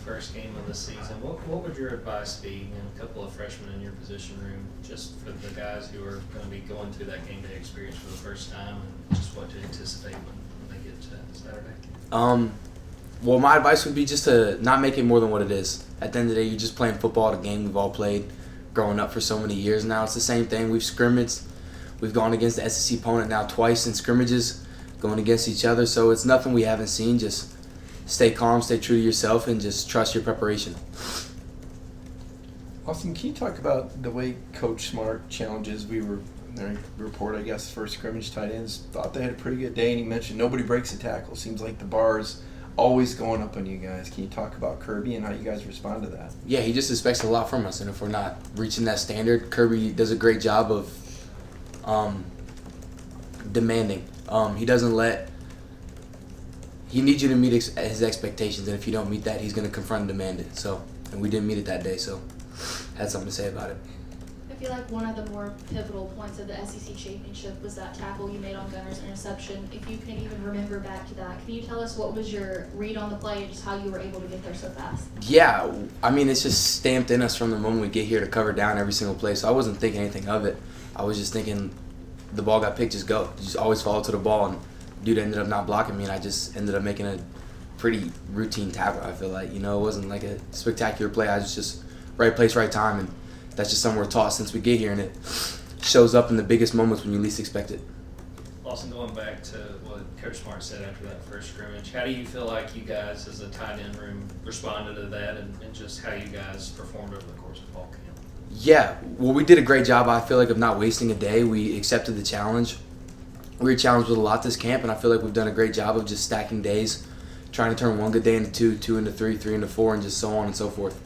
first game of the season. What would your advice be, and a couple of freshmen in your position room, just for the guys who are going to be going through that game day experience for the first time, and just what to anticipate when they get to Saturday? Well, my advice would be just to not make it more than what it is. At the end of the day, you're just playing football, the game we've all played growing up for so many years now. It's the same thing. We've scrimmaged. We've gone against the SEC opponent now twice in scrimmages, going against each other. So it's nothing we haven't seen. Just stay calm, stay true to yourself, and just trust your preparation. Lawson, can you talk about the way Coach Smart challenges? We were in the report, I guess, first scrimmage tight ends thought they had a pretty good day, and he mentioned nobody breaks a tackle. Seems like the bar is always going up on you guys. Can you talk about Kirby and how you guys respond to that? Yeah, he just expects a lot from us, and if we're not reaching that standard, Kirby does a great job of demanding. He needs you to meet his expectations, and if you don't meet that, he's going to confront and demand it. So, and we didn't meet it that day, so I had something to say about it. I feel like one of the more pivotal points of the SEC championship was that tackle you made on Gunner's interception. If you can even remember back to that, can you tell us what was your read on the play and just how you were able to get there so fast? Yeah, I mean, it's just stamped in us from the moment we get here to cover down every single play, so I wasn't thinking anything of it. I was just thinking the ball got picked, just go. Just always follow to the ball, and dude ended up not blocking me, and I just ended up making a pretty routine tackle, I feel like. It wasn't like a spectacular play. I was just right place, right time, and that's just something we're taught since we get here, and it shows up in the biggest moments when you least expect it. Lawson, going back to what Coach Smart said after that first scrimmage, how do you feel like you guys as a tight end room responded to that, and just how you guys performed over the course of fall camp? Yeah, well, we did a great job, I feel like, of not wasting a day. We accepted the challenge. We were challenged with a lot this camp, and I feel like we've done a great job of just stacking days, trying to turn one good day into two, two into three, three into four, and just so on and so forth.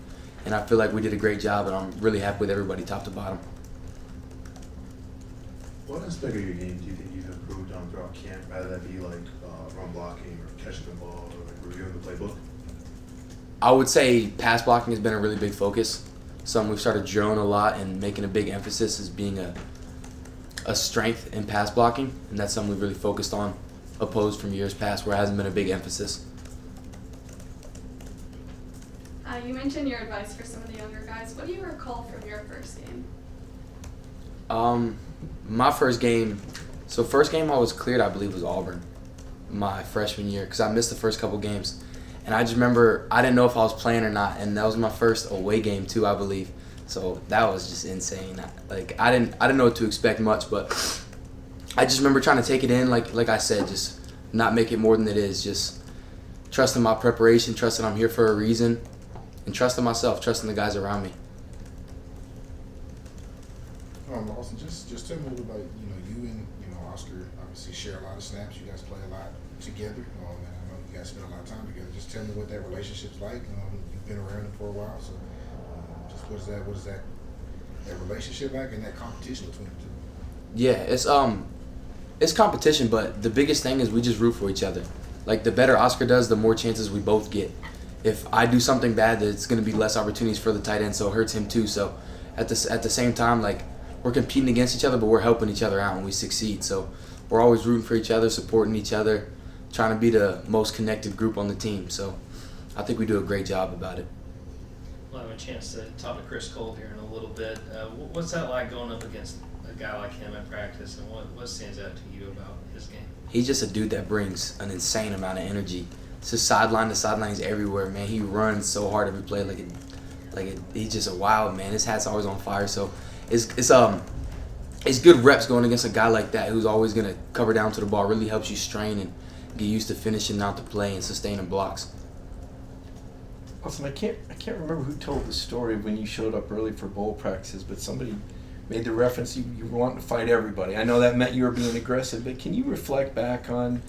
And I feel like we did a great job, and I'm really happy with everybody top to bottom. What aspect of your game do you think you've improved on throughout camp, rather that be like run blocking or catching the ball or like reviewing the playbook? I would say pass blocking has been a really big focus. Something we've started drilling a lot and making a big emphasis as being a strength in pass blocking, and that's something we've really focused on, opposed from years past where it hasn't been a big emphasis. You mentioned your advice for some of the younger guys. What do you recall from your first game? My first game I was cleared, I believe, was Auburn, my freshman year, because I missed the first couple games. And I just remember I didn't know if I was playing or not, and that was my first away game too, I believe. So that was just insane. I didn't know what to expect much, but I just remember trying to take it in, like I said, just not make it more than it is. Just trusting my preparation, trusting I'm here for a reason, and trusting myself, trusting the guys around me. Lawson, just tell me a little about you and Oscar obviously share a lot of snaps. You guys play a lot together. And I know you guys spend a lot of time together. Just tell me what that relationship's like. You've been around him for a while, so just what is that relationship like and that competition between the two? Yeah, it's competition, but the biggest thing is we just root for each other. Like, the better Oscar does, the more chances we both get. If I do something bad, it's going to be less opportunities for the tight end, so it hurts him too. So at the same time, like, we're competing against each other, but we're helping each other out and we succeed. So we're always rooting for each other, supporting each other, trying to be the most connected group on the team. So I think we do a great job about it. We'll have a chance to talk to Chris Cole here in a little bit. What's that like going up against a guy like him at practice, and what stands out to you about his game? He's just a dude that brings an insane amount of energy. It's just sideline to sideline, he's everywhere, man. He runs so hard every play, he's just a wild man. His hat's always on fire. So it's good reps going against a guy like that who's always gonna cover down to the ball. Really helps you strain and get used to finishing out the play and sustaining blocks. Awesome. I can't remember who told the story when you showed up early for bowl practices, but somebody made the reference you were wanting to fight everybody. I know that meant you were being aggressive, but can you reflect back on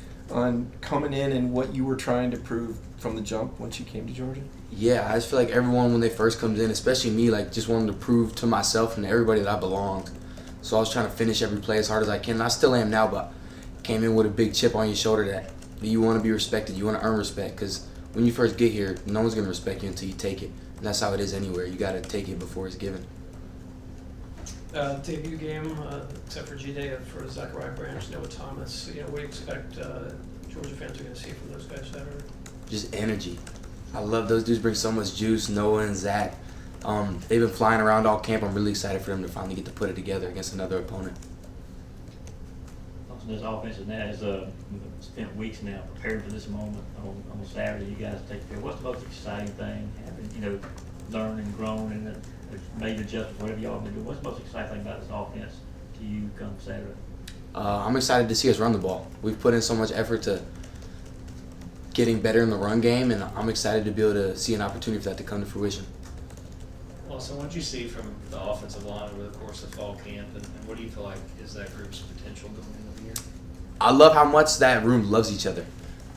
coming in and what you were trying to prove from the jump once you came to Georgia? Yeah, I just feel like everyone when they first comes in, especially me, just wanted to prove to myself and to everybody that I belonged. So I was trying to finish every play as hard as I can. And I still am now, but came in with a big chip on your shoulder that you want to be respected. You want to earn respect, because when you first get here, no one's going to respect you until you take it. And that's how it is anywhere. You got to take it before it's given. Debut game, except for G-Day for Zachariah Branch, Noah Thomas. What do you expect Georgia fans are going to see from those guys Saturday? Just energy. I love those dudes. Bring so much juice. Noah and Zach. They've been flying around all camp. I'm really excited for them to finally get to put it together against another opponent. This offensive now has spent weeks now preparing for this moment on Saturday. You guys take care. What's the most exciting thing? Having learned and grown and made adjustments, whatever y'all been doing. What's the most exciting thing about this offense to you come Saturday? I'm excited to see us run the ball. We've put in so much effort to getting better in the run game, and I'm excited to be able to see an opportunity for that to come to fruition. Well, so what did you see from the offensive line over the course of fall camp, and what do you feel like is that group's potential going into the year? I love how much that room loves each other.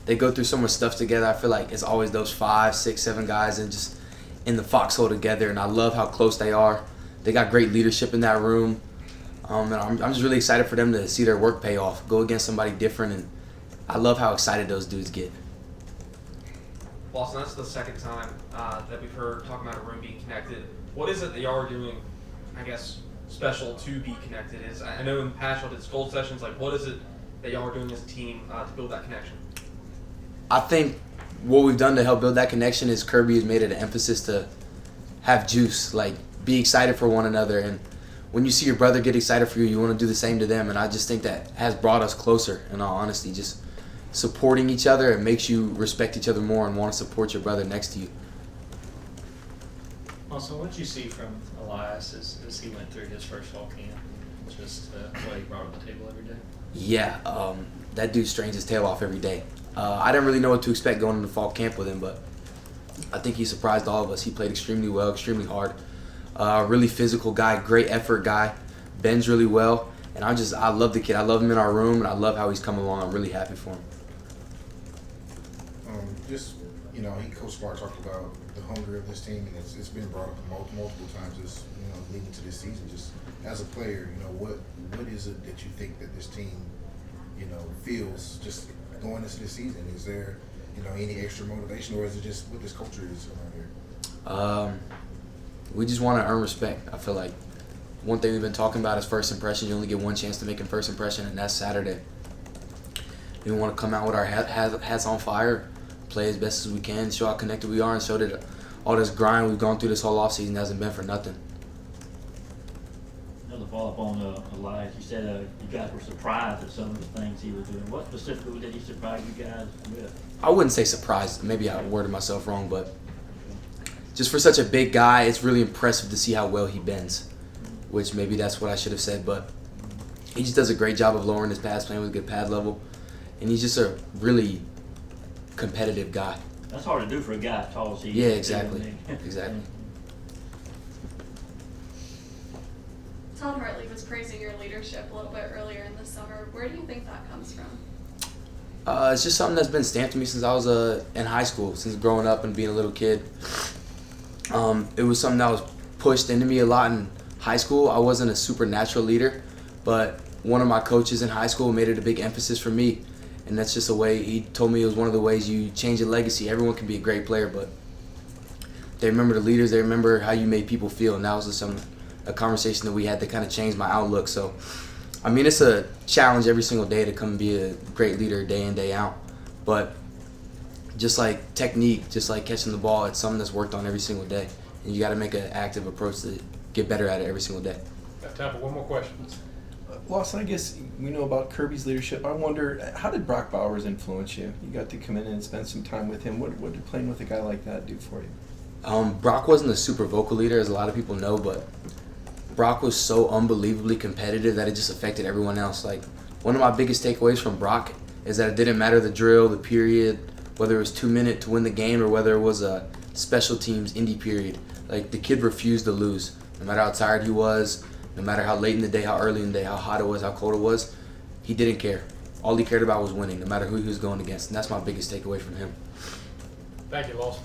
They go through so much stuff together. I feel like it's always those 5, 6, 7 guys and just in the foxhole together, and I love how close they are. They got great leadership in that room, and I'm just really excited for them to see their work pay off, go against somebody different, and I love how excited those dudes get. Lawson, that's the second time that we've heard talking about a room being connected. What is it that y'all are doing, I guess, special to be connected? I know in the past y'all did gold sessions. Like, what is it that y'all are doing as a team to build that connection? I think what we've done to help build that connection is Kirby has made it an emphasis to have juice, like be excited for one another. And when you see your brother get excited for you, you want to do the same to them. And I just think that has brought us closer, in all honesty. Just supporting each other, it makes you respect each other more and want to support your brother next to you. Also, what did you see from Elias as he went through his first fall camp? Just what he brought to the table every day? Yeah, that dude strains his tail off every day. I didn't really know what to expect going into fall camp with him, but I think he surprised all of us. He played extremely well, extremely hard. Really physical guy, great effort guy, bends really well, and I love the kid. I love him in our room, and I love how he's come along. I'm really happy for him. Coach Smart talked about the hunger of this team, and it's been brought up multiple times as leading to this season. Just as a player, what is it that you think that this team, feels just going into this season? Is there, any extra motivation, or is it just what this culture is around here? We just want to earn respect. I feel like one thing we've been talking about is first impression. You only get one chance to make a first impression, and that's Saturday. We want to come out with our hats on fire, play as best as we can, show how connected we are, and show that all this grind we've gone through this whole offseason hasn't been for nothing. Another follow-up on Elias, you said you guys were surprised at some of the things he was doing. What specifically did he surprise you guys with? I wouldn't say surprised. Maybe I worded myself wrong, but just for such a big guy, it's really impressive to see how well he bends, which maybe that's what I should have said, but he just does a great job of lowering his pass, playing with good pad level, and he's just a really competitive guy. That's hard to do for a guy as tall as he is. Yeah, exactly. Exactly. Todd Hartley was praising your leadership a little bit earlier in the summer. Where do you think that comes from? It's just something that's been stamped to me since I was in high school, since growing up and being a little kid. It was something that was pushed into me a lot in high school. I wasn't a super natural leader, but one of my coaches in high school made it a big emphasis for me. And that's just a way, he told me it was one of the ways you change a legacy. Everyone can be a great player, but they remember the leaders, they remember how you made people feel, and that was just a conversation that we had that kind of changed my outlook. So, I mean, it's a challenge every single day to come and be a great leader day in, day out. But just like technique, just like catching the ball, it's something that's worked on every single day. And you got to make an active approach to get better at it every single day. Got time for one more question. Lawson, I guess we know about Kirby's leadership. I wonder, how did Brock Bowers influence you? You got to come in and spend some time with him. What did playing with a guy like that do for you? Brock wasn't a super vocal leader, as a lot of people know, but Brock was so unbelievably competitive that it just affected everyone else. Like, one of my biggest takeaways from Brock is that it didn't matter the drill, the period, whether it was 2 minutes to win the game or whether it was a special teams indie period. Like, the kid refused to lose. No matter how tired he was, no matter how late in the day, how early in the day, how hot it was, how cold it was, he didn't care. All he cared about was winning, no matter who he was going against. And that's my biggest takeaway from him. Thank you, Lawson.